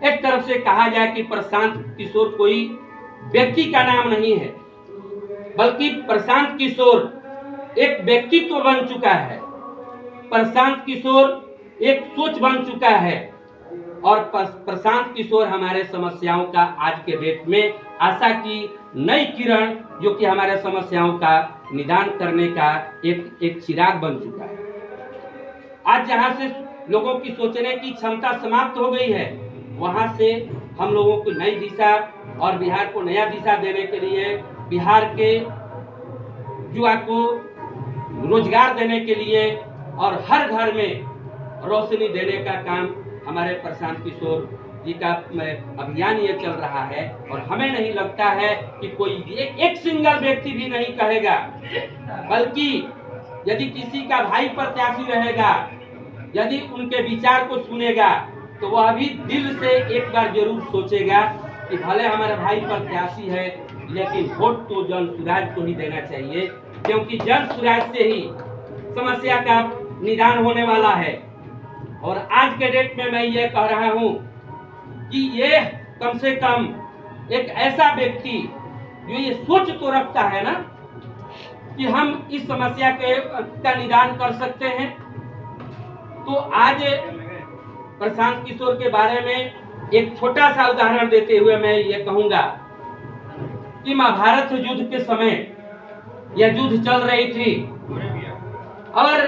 एक तरफ से कहा जाए कि प्रशांत किशोर कोई व्यक्ति का नाम नहीं है, बल्कि प्रशांत किशोर एक व्यक्तित्व बन चुका है। प्रशांत किशोर एक सोच बन चुका है और प्रशांत किशोर हमारे समस्याओं का आज के डेट में आशा की नई किरण, जो कि हमारे समस्याओं का निदान करने का एक चिराग बन चुका है। आज जहां से लोगों की सोचने की क्षमता समाप्त हो गई है, वहां से हम लोगों को नई दिशा और बिहार को नया दिशा देने के लिए, बिहार के युवा को रोजगार देने के लिए और हर घर में रोशनी देने का काम हमारे प्रशांत किशोर जी का अभियान ये चल रहा है। और हमें नहीं लगता है कि कोई एक सिंगल व्यक्ति भी नहीं कहेगा, बल्कि यदि किसी का भाई प्रत्याशी रहेगा, यदि उनके विचार को सुनेगा, तो वह भी दिल से एक बार जरूर सोचेगा कि भले हमारा भाई प्रत्याशी है, लेकिन वोट तो जन सुराज को ही देना चाहिए, क्योंकि जन सुराज से ही समस्या का निदान होने वाला है। और आज के डेट में मैं ये कह रहा हूँ कि ये कम से कम एक ऐसा व्यक्ति जो ये सोच तो रखता है ना कि हम इस समस्या का निदान कर सकते हैं। तो आज प्रशांत किशोर के बारे में एक छोटा सा उदाहरण देते हुए मैं ये कहूंगा कि महाभारत युद्ध के समय यह युद्ध चल रही थी और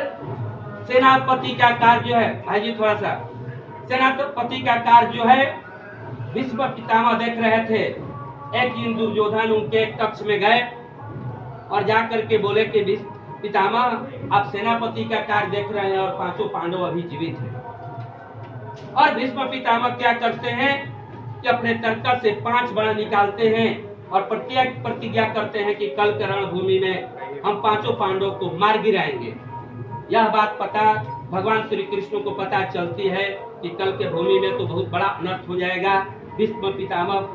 सेनापति का कार्य जो है, भाई जी थोड़ा सा, सेनापति का कार्य जो है भीष्म पितामह देख रहे थे। एक दिन दुर्योधन उनके कक्ष में गए और जाकर के बोले कि भीष्म पितामह आप सेनापति का कार्य देख रहे हैं और पांचों पांडव अभी जीवित हैं। और भीष्म पितामह क्या करते हैं कि अपने तर्कस से 5 बाण निकालते हैं और प्रत्येक प्रतिज्ञा करते हैं कि कल के रणभूमि में हम पांचों पांडवों को मार गिराएंगे। यह बात पता भगवान श्री कृष्ण को पता चलती है कि कल के भूमि में तो बहुत बड़ा अनर्थ हो जाएगा। भीष्म पितामह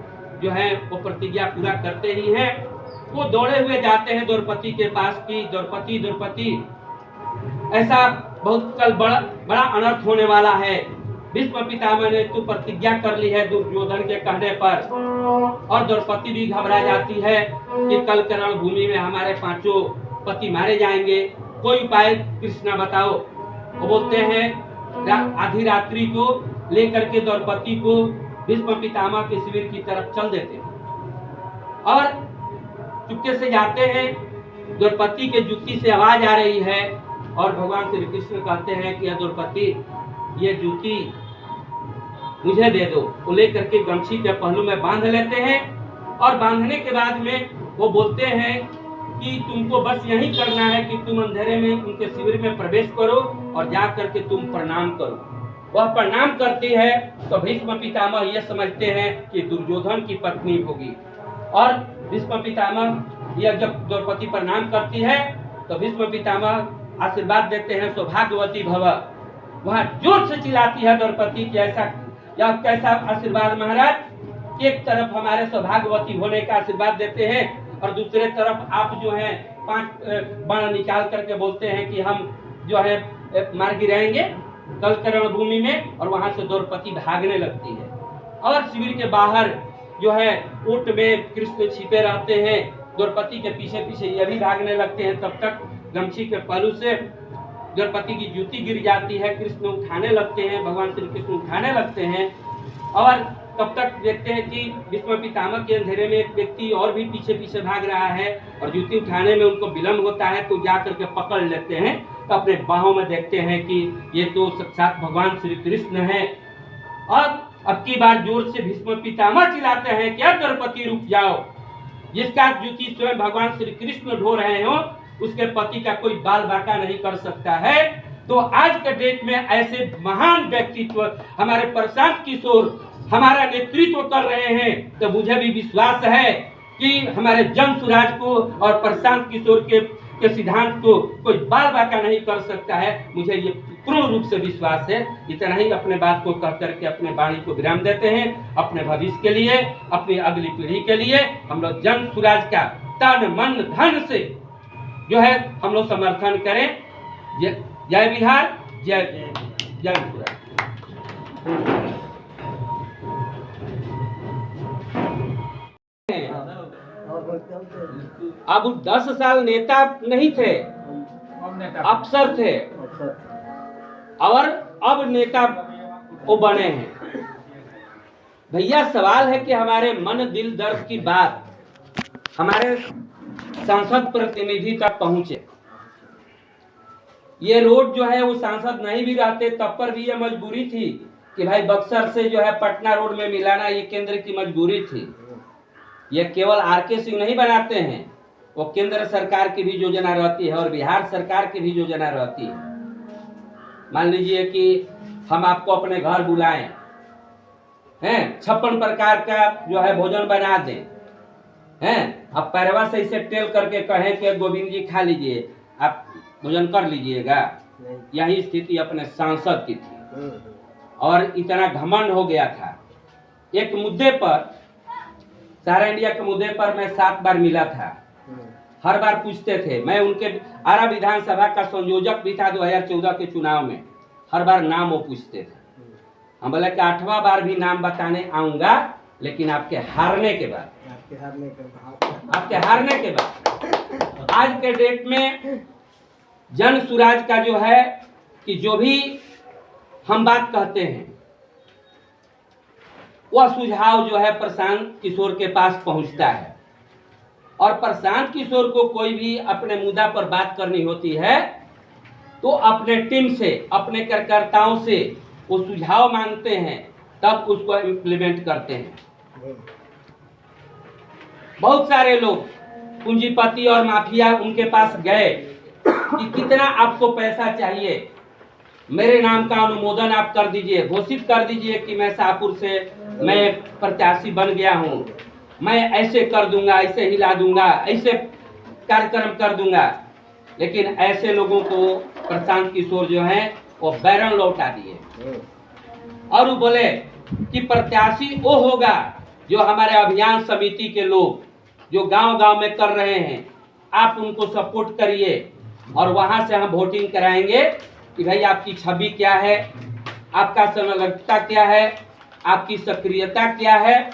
जो है वो प्रतिज्ञा पूरा करते ही हैं। वो दौड़े हुए जाते हैं द्रौपदी के पास की द्रौपदी ऐसा बहुत कल बड़ा अनर्थ होने वाला है। भीष्म पितामह ने तो प्रतिज्ञा कर ली है दुर्योधन के कहने पर, और द्रौपदी भी घबरा जाती है कि कल के रणभूमि में हमारे पांचों पति मारे जाएंगे, कोई उपाय कृष्णा बताओ। वो बोलते हैं आधी रात्रि को लेकर के द्रौपदी को भीष्म पितामह के शिविर की तरफ चल देते हैं और चुपके से जाते हैं। द्रौपदी के जूती से आवाज आ रही है और भगवान श्री कृष्ण कहते हैं कि द्रौपदी ये जूती मुझे दे दो। वो लेकर के गमछी के पहलू में बांध लेते हैं और बांधने के बाद में वो बोलते हैं कि तुमको बस यही करना है कि तुम अंधेरे में उनके शिविर में प्रवेश करो और जा करके तुम प्रणाम करो। वह प्रणाम करती है तो भीष्म पितामह यह समझते हैं कि दुर्योधन की पत्नी होगी। और भीष्म पितामह यह जब द्रौपदी प्रणाम करती है तो भीष्म पितामह आशीर्वाद देते हैं सौभाग्यवती भव। वहाँ जोर से चिल्लाती है द्रौपदी कि ऐसा यह कैसा आशीर्वाद महाराज। एक तरफ हमारे सौभाग्यवती होने का आशीर्वाद देते हैं और दूसरे तरफ आप जो है 5 बाण निकाल करके बोलते हैं कि हम जो है मार गिराएंगे कल के रणभूमि में। और वहां से द्रौपदी भागने लगती है और शिविर के बाहर जो है ऊंट में कृष्ण छिपे रहते हैं। द्रौपदी के पीछे पीछे ये भी भागने लगते हैं। तब तक गमछी के पहलू से द्रौपदी की जूती गिर जाती है। कृष्ण उठाने लगते हैं, भगवान श्री कृष्ण उठाने लगते हैं और तब तक देखते हैं कि भीष्म पितामह के अंधेरे में एक व्यक्ति और भी पीछे पीछे भाग रहा है और जूती उठाने में उनको विलम्ब होता है। तो जा करके पकड़ लेते हैं तो अपने बाहों में देखते हैं कि ये तो साक्षात भगवान श्री कृष्ण है। और अब की बार जोर से भीष्म पितामह चिल्लाते हैं क्या द्रौपदी रुक जाओ, जिसका जूती स्वयं भगवान श्री कृष्ण ढो रहे हो उसके पति का कोई बाल बांका नहीं कर सकता है। तो आज के डेट में ऐसे महान व्यक्तित्व हमारे प्रशांत किशोर हमारा नेतृत्व कर रहे हैं। तो मुझे भी विश्वास है कि हमारे जन सुराज को और प्रशांत किशोर के सिद्धांत को कोई बाल बांका नहीं कर सकता है। मुझे ये पूर्ण रूप से विश्वास है। इतना ही अपने बात को कह करके अपने वाणी को विराम देते हैं। अपने भविष्य के लिए, अपनी अगली पीढ़ी के लिए हम लोग जन सुराज का तन मन धन से जो है हम लोग समर्थन करें। जय बिहार, जय जय सुराज। अब 10 साल नेता नहीं थे, अफसर थे, और अब नेता वो बने हैं। भैया सवाल है कि हमारे मन दिल दर्द की बात हमारे सांसद प्रतिनिधि तक पहुंचे। ये रोड जो है वो सांसद नहीं भी रहते तब पर भी ये मजबूरी थी कि भाई बक्सर से जो है पटना रोड में मिलाना, ये केंद्र की मजबूरी थी। ये केवल आरके सिंह नहीं बनाते हैं, वो केंद्र सरकार की भी योजना रहती है और बिहार सरकार की भी योजना रहती है। मान लीजिए कि हम आपको अपने घर बुलाएं, हैं 56 प्रकार का जो है भोजन बना दें, हैं अब पैरवा से इसे टेल करके कहें कि गोविंद जी खा लीजिए, आप भोजन कर लीजिएगा। यही स्थिति अपने सांसद की थी और इतना घमंड हो गया था। एक मुद्दे पर, सारा इंडिया के मुद्दे पर मैं 7 बार मिला था। हर बार पूछते थे, मैं उनके आरा विधानसभा का संयोजक भी था 2014 के चुनाव में। हर बार नाम वो पूछते थे। हम बोले कि 8वां बार भी नाम बताने आऊंगा, लेकिन आपके हारने के बाद। आपके हारने के बाद। आज के डेट में जन सुराज का जो है कि जो भी हम बात कहते हैं वह सुझाव जो है प्रशांत किशोर के पास पहुंचता है, और प्रशांत किशोर को कोई भी अपने मुद्दा पर बात करनी होती है तो अपने टीम से, अपने कार्यकर्ताओं से वो सुझाव मांगते हैं, तब उसको इम्प्लीमेंट करते हैं। बहुत सारे लोग पूंजीपति और माफिया उनके पास गए कि कितना आपको पैसा चाहिए, मेरे नाम का अनुमोदन आप कर दीजिए, घोषित कर दीजिए कि मैं शाहपुर से मैं प्रत्याशी बन गया हूं, मैं ऐसे कर दूंगा, ऐसे हिला दूंगा, ऐसे कार्यक्रम कर दूंगा। लेकिन ऐसे लोगों को प्रशांत किशोर जो है वो बैरन लौटा दिए और वो बोले कि प्रत्याशी वो होगा जो हमारे अभियान समिति के लोग जो गांव-गांव में कर रहे हैं, आप उनको सपोर्ट करिए और वहां से हम वोटिंग कराएंगे कि भाई आपकी छवि क्या है, आपका संलग्नता क्या है, आपकी सक्रियता क्या है,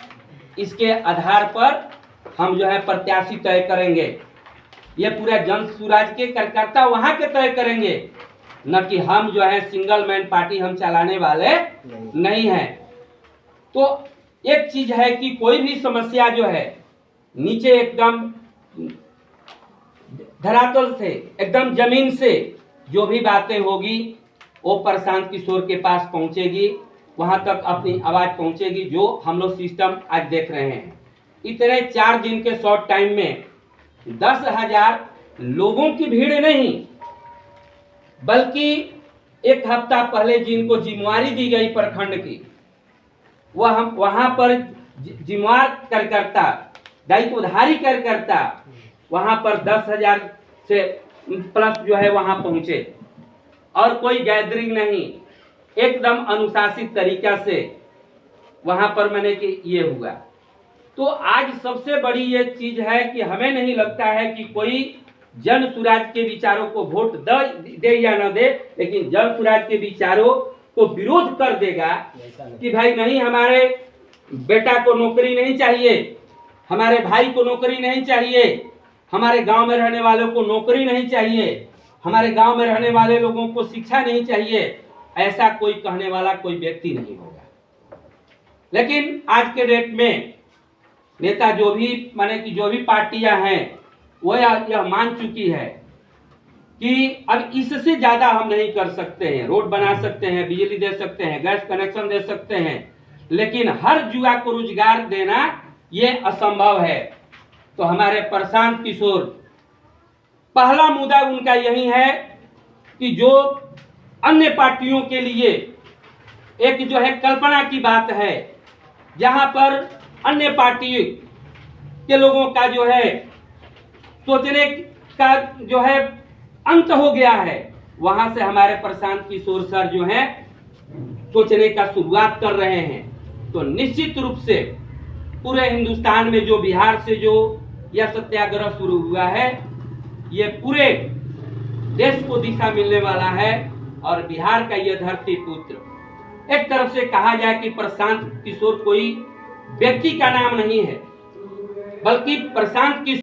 इसके आधार पर हम जो है प्रत्याशी तय करेंगे। ये पूरा जन सुराज के कार्यकर्ता वहां के तय करेंगे, न कि हम जो है सिंगल मैन पार्टी हम चलाने वाले नहीं हैं। तो एक चीज है कि कोई भी समस्या जो है नीचे एकदम धरातल से, एकदम जमीन से जो भी बातें होगी वो प्रशांत किशोर के पास पहुंचेगी, वहां तक अपनी आवाज पहुंचेगी, जो हम लोग सिस्टम आज देख रहे हैं। इतने 4 दिन के शॉर्ट टाइम में 10,000 लोगों की भीड़ नहीं, बल्कि एक हफ्ता पहले जिनको जिम्मेवारी दी गई प्रखंड की, वह हम वहां पर जिम्मेवार कार्यकर्ता, दायित्वधारी कार्यकर्ता वहां पर 10,000 से प्लस जो है वहां पहुंचे और कोई गैदरिंग नहीं, एकदम अनुशासित तरीका से वहां पर मैंने कि ये हुआ। तो आज सबसे बड़ी ये चीज है कि हमें नहीं लगता है कि कोई जन सुराज के विचारों को वोट दे या न दे, लेकिन जन सुराज के विचारों को विरोध कर देगा कि भाई नहीं, हमारे बेटा को नौकरी नहीं चाहिए, हमारे भाई को नौकरी नहीं चाहिए, हमारे गांव में रहने वालों को नौकरी नहीं चाहिए, हमारे गांव में रहने वाले लोगों को शिक्षा नहीं चाहिए, ऐसा कोई कहने वाला कोई व्यक्ति नहीं होगा। लेकिन आज के डेट में नेता जो भी माने कि जो भी पार्टियां हैं वो यह मान चुकी है कि अब इससे ज्यादा हम नहीं कर सकते हैं। रोड बना सकते हैं, बिजली दे सकते हैं, गैस कनेक्शन दे सकते हैं, लेकिन हर युवा को रोजगार देना ये असंभव है। तो हमारे प्रशांत किशोर, पहला मुद्दा उनका यही है कि जो अन्य पार्टियों के लिए एक जो है कल्पना की बात है, जहां पर अन्य पार्टी के लोगों का जो है सोचने का जो है अंत हो गया है, वहां से हमारे प्रशांत किशोर सर जो है सोचने का शुरुआत कर रहे हैं। तो निश्चित रूप से पूरे हिंदुस्तान में जो बिहार से जो यह सत्याग्रह शुरू हुआ है, ये पूरे देश को दिशा मिलने वाला है और बिहार का यह धरती पुत्र, एक तरफ से कहा जाए कि प्रशांत किशोर कोई व्यक्ति का नाम नहीं है, बल्कि प्रशांत किशोर